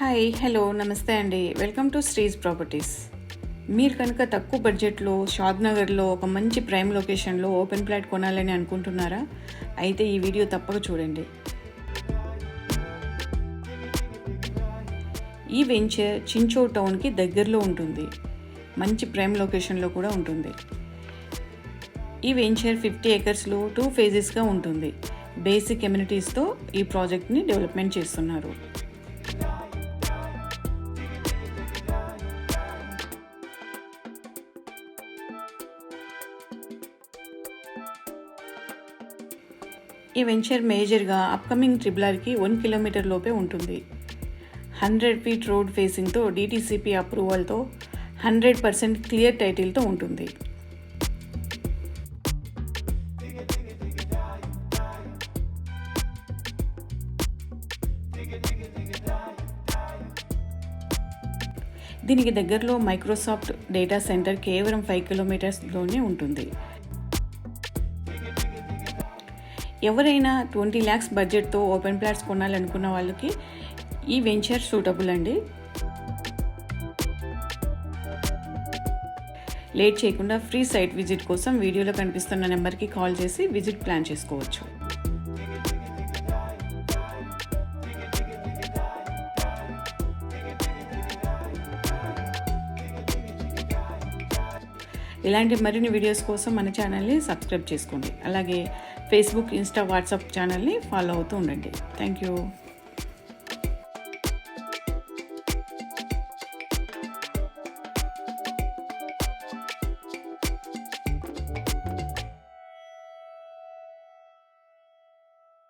Hi hello నమస్తే అండి. Welcome to Sreej properties. మీరు కనుక తక్కువ బడ్జెట్లో షాద్నగర్లో ఒక మంచి ప్రైమ్ లొకేషన్లో ఓపెన్ ప్లాట్ కొనాలని అనుకుంటున్నారా? అయితే ఈ వీడియో తప్పక చూడండి. ఈ వెంచర్ చించో టౌన్కి దగ్గరలో ఉంటుంది. మంచి ప్రైమ్ లొకేషన్లో కూడా ఉంటుంది. ఈ వెంచర్ 50 ఏకర్స్లో 2 ఫేజెస్గా ఉంటుంది. బేసిక్ ఎమ్యూనిటీస్తో ఈ ప్రాజెక్ట్ని డెవలప్మెంట్ చేస్తున్నారు. ఈ వెంచర్ మేజర్గా అప్కమింగ్ ట్రిబులర్కి 1 కిలోమీటర్ లోపే ఉంటుంది. 100 ఫీట్ రోడ్ ఫేసింగ్తో DTCP అప్రూవల్తో 100% క్లియర్ టైటిల్తో ఉంటుంది. దీనికి దగ్గరలో మైక్రోసాఫ్ట్ డేటా సెంటర్ కేవలం 5 కిలోమీటర్స్లోనే ఉంటుంది. ఎవరైనా 20 lakhs బడ్జెట్తో ఓపెన్ ప్లాట్స్ కొనాలనుకున్న వాళ్ళకి ఈ వెంచర్ సూటబుల్ అండి. లేట్ చేయకుండా ఫ్రీ సైట్ విజిట్ కోసం వీడియోలో కనిపిస్తున్న నెంబర్కి కాల్ చేసి విజిట్ ప్లాన్ చేసుకోవచ్చు. ఇలాంటి మరిన్ని వీడియోస్ కోసం మన ఛానల్ని సబ్స్క్రైబ్ చేసుకోండి. అలాగే ఫేస్బుక్, ఇన్స్టా, వాట్సాప్ ఛానల్ని ఫాలో అవుతూ ఉండండి. Thank you.